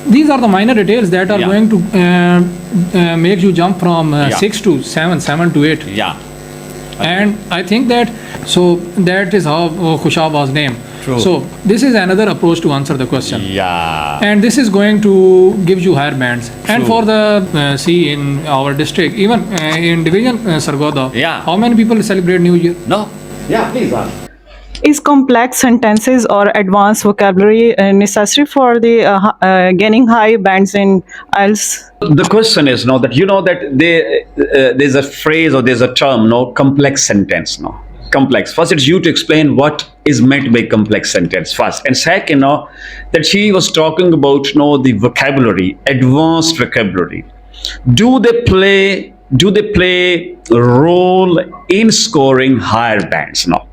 these are the minor details that are going to make you jump from 6 to 7, 7 to 8. Yeah. And I think that, so that is how Khushab was named. True. So this is another approach to answer the question. Yeah. And this is going to give you higher bands. And for the see in our district, even in division Sargodha, how many people celebrate New Year? No. Yeah, please ask. Is complex sentences or advanced vocabulary necessary for the gaining high bands in IELTS? The question is now that you know that there's a phrase or there's a term, no, complex sentence, no. Complex. First, it's you to explain what is meant by complex sentence first, and second, that she was talking about, the vocabulary, advanced vocabulary. Do they play a role in scoring higher bands? No.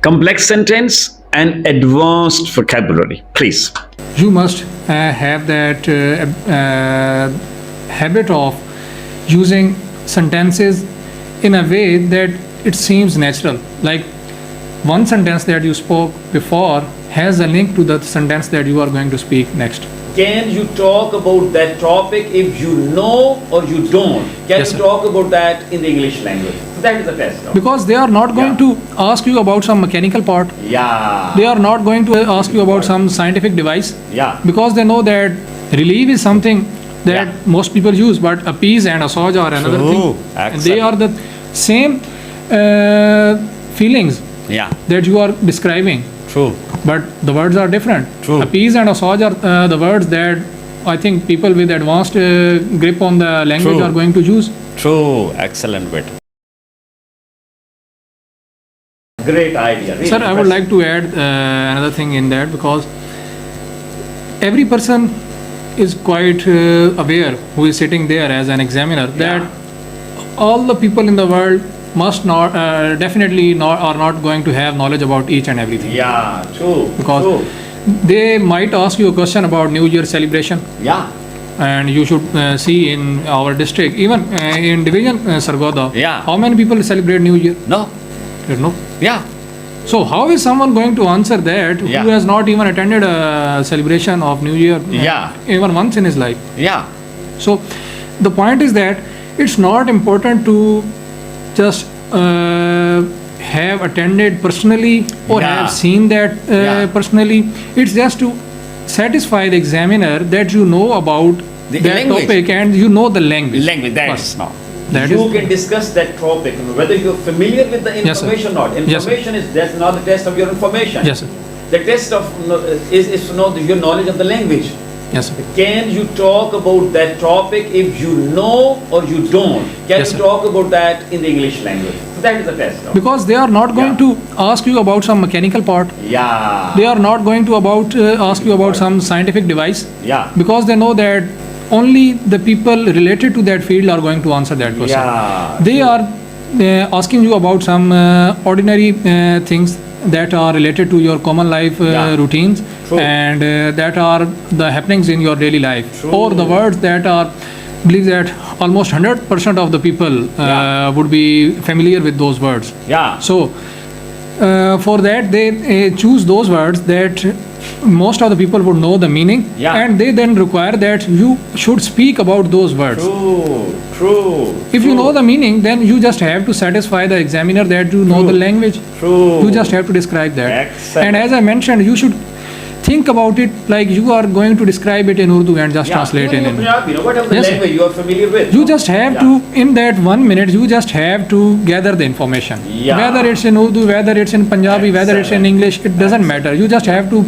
Complex sentence and advanced vocabulary, please. You must have that habit of using sentences in a way that it seems natural. Like one sentence that you spoke before has a link to the sentence that you are going to speak next. Can you talk about that topic if you know or you don't? Can you talk about that in the English language? So that is the test. Because they are not going to ask you about some mechanical part. Yeah. They are not going to ask you about some scientific device. Yeah. Because they know that relief is something that most people use, but appease and assuage are another thing. And they are the same feelings that you are describing. True. But the words are different. True. Appease and assuage are the words that I think people with advanced grip on the language are going to use. True. Excellent bit. Great idea. Really. Sir, I would like to add another thing in that, because every person is quite aware who is sitting there as an examiner that all the people in the world must not definitely not are not going to have knowledge about each and everything. Yeah, true. Because they might ask you a question about New Year celebration. Yeah. And you should see in our district, even in division Sargodha, how many people celebrate New Year? No. You know? Yeah. So how is someone going to answer that who has not even attended a celebration of New Year even once in his life? Yeah. So the point is that it's not important to just have attended personally or have seen that personally. It's just to satisfy the examiner that you know about that topic and you know the language. That's now. That you can discuss that topic whether you're familiar with the information or not. Information is that's not the test of your information. Yes, sir. The test of is to know your knowledge of the language. Yes, sir. Can you talk about that topic if you know or you don't? Can you talk about that in the English language? So that is the test. Because they are not going to ask you about some mechanical part. Yeah. They are not going to ask you about some scientific device. Yeah. Because they know that only the people related to that field are going to answer that question. Yeah. They are asking you about some ordinary things that are related to your common life routines. True. And that are the happenings in your daily life. True. Or the words that are, believe that almost 100% of the people would be familiar with those words. Yeah. So for that they choose those words that most of the people would know the meaning, and they then require that you should speak about those words. True. If you know the meaning, then you just have to satisfy the examiner that you know the language. True. You just have to describe that. Excellent. And as I mentioned, you should think about it like you are going to describe it in Urdu and just translate it in Punjabi, whatever the language you are familiar with. You just have to, in that 1 minute, you just have to gather the information. Whether it's in Urdu, whether it's in Punjabi, whether it's in English, it doesn't matter. You just have to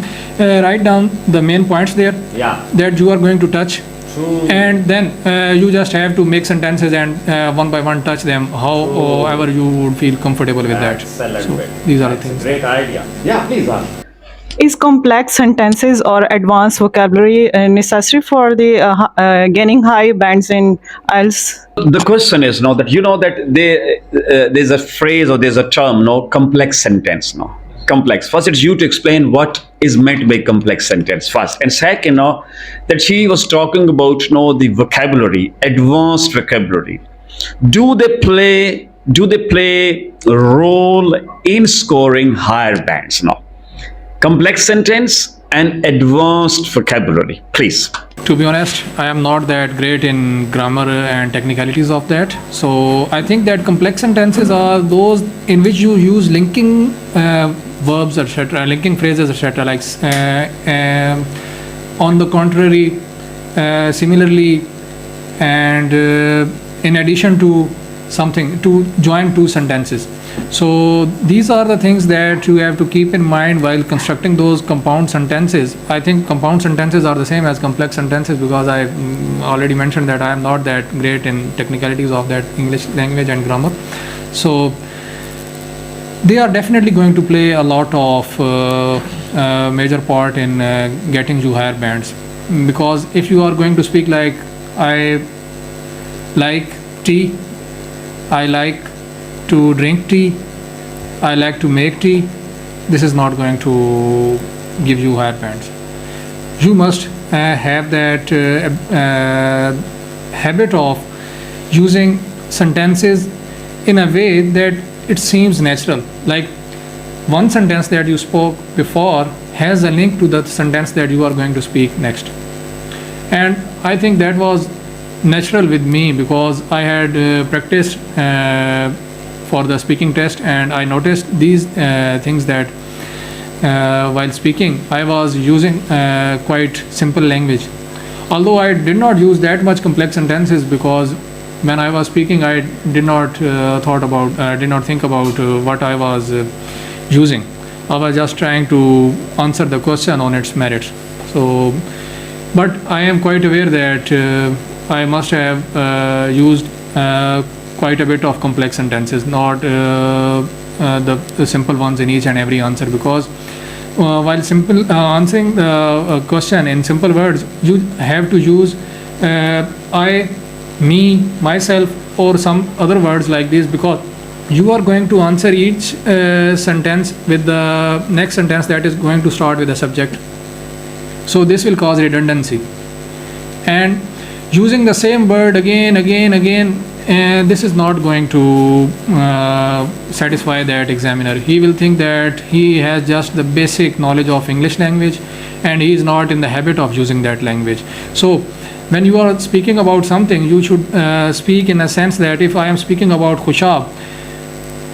write down the main points there that you are going to touch. True. And then you just have to make sentences and one by one touch them however you would feel comfortable with that. Excellent. So these are the things. Great idea. Yeah, please ask. Is complex sentences or advanced vocabulary necessary for the gaining high bands in IELTS? The question is now that you know that there's a phrase or there's a term, complex sentence, complex. First, it's you to explain what is meant by complex sentence first, and second, that she was talking about, the vocabulary, advanced vocabulary. Do they play a role in scoring higher bands? Complex sentence and advanced vocabulary, please. To be honest, I am not that great in grammar and technicalities of that. So I think that complex sentences are those in which you use linking verbs, etc., linking phrases, etc. Like on the contrary, similarly, and in addition to something, to join two sentences. So these are the things that you have to keep in mind while constructing those compound sentences. I think compound sentences are the same as complex sentences because I already mentioned that I am not that great in technicalities of that English language and grammar. So they are definitely going to play a lot of major part in getting you higher bands, because if you are going to speak like I like tea, I like to drink tea, I like to make tea, this is not going to give you higher bands. You must have that habit of using sentences in a way that it seems natural. Like one sentence that you spoke before has a link to the sentence that you are going to speak next. And I think that was natural with me because I had practiced for the speaking test, and I noticed these things that while speaking I was using quite simple language. Although I did not use that much complex sentences, because when I was speaking I did not think about what I was using. I was just trying to answer the question on its merits. So, but I am quite aware that I must have used quite a bit of complex sentences, not the simple ones in each and every answer, because while answering the question in simple words, you have to use I, me, myself, or some other words like this, because you are going to answer each sentence with the next sentence that is going to start with a subject. So this will cause redundancy, and using the same word again, this is not going to satisfy that examiner. He will think that he has just the basic knowledge of English language and he is not in the habit of using that language. So when you are speaking about something, you should speak in a sense that if I am speaking about Khushab,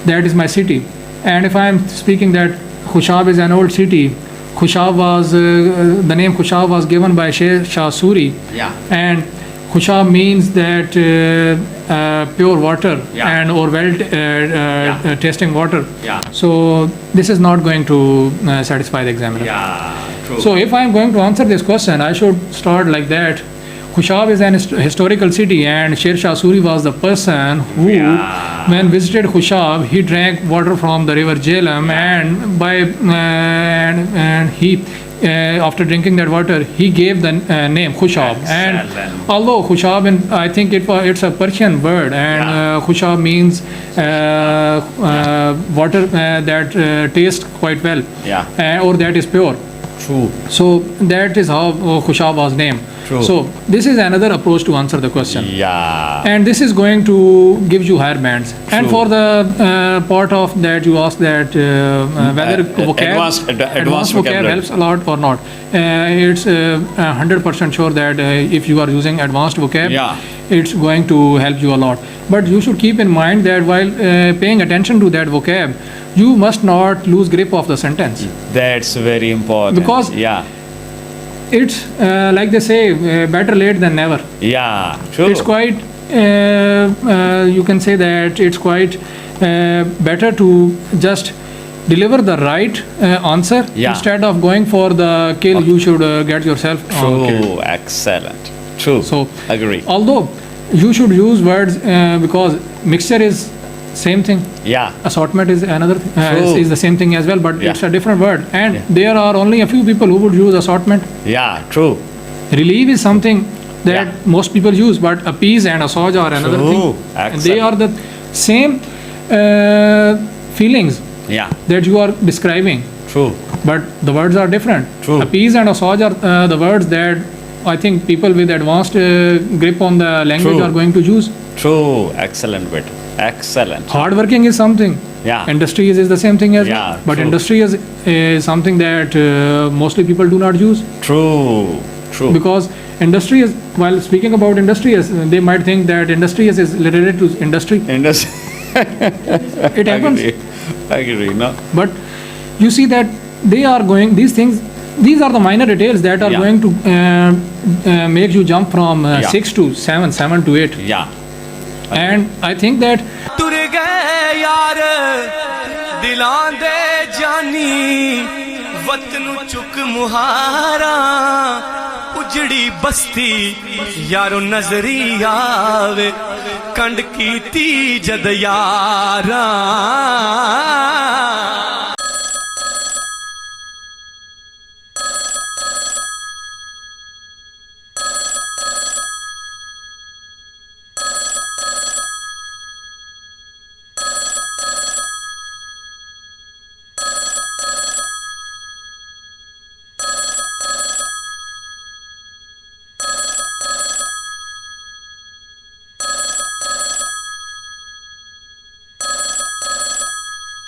that is my city, and if I am speaking that Khushab is an old city, Khushab was the name Khushab was given by Sher Shah Suri, and Khushab means that pure water and or well tasting water. So this is not going to satisfy the examiner. So if I am going to answer this question, I should start like that. Khushab is an historical city, and Sher Shah Suri was the person who, when visited Khushab, he drank water from the river Jhelum, and he after drinking that water, he gave the name Khushab. And although Khushab, I think it's a Persian word, and Khushab means water that tastes quite well, or that is pure. True. So that is how Khushab was named. True. So this is another approach to answer the question. And this is going to give you higher bands. True. And for the part of that you asked that whether advanced vocab helps a lot or not. It's 100% sure that if you are using advanced vocab, it's going to help you a lot. But you should keep in mind that while paying attention to that vocab, you must not lose grip of the sentence. That's very important. Because it's like they say, better late than never. True. It's quite, you can say that it's quite better to just deliver the right answer instead of going for the kill. You should get yourself killed. Excellent. True. So agree. Although you should use words because mixture is same thing. Assortment is another is the same thing as well, but it's a different word, and there are only a few people who would use assortment. True. Relieve is something that most people use, but appease and assuage are another thing. And they are the same feelings that you are describing. True. But the words are different. True. Appease and assuage are the words that I think people with advanced grip on the language are going to use. True. Excellent bit. Excellent. Hard working is something. Yeah. Industry is the same thing as Yeah, well. But true. industry is something that mostly people do not use. True. True. Because industry is, while speaking about industry, they might think that industry is related to industry. It happens. I agree. No. But you see that they are going, these are the minor details that are Yeah. going to make you jump from Yeah. 6 to 7, 7 to 8. Yeah. And I think that ਤੁਰ ਗਏ ਯਾਰ ਦਿਲਾਂ ਦੇ ਜਾਨੀ ਵਤਨ ਨੂੰ ਚੁੱਕ ਮੁਹਾਰਾ ਉਜੜੀ ਬਸਤੀ ਯਾਰੋ ਨਜ਼ਰੀ ਆਵੇ ਕੰਡ ਕੀਤੀ ਜਦ ਯਾਰਾਂ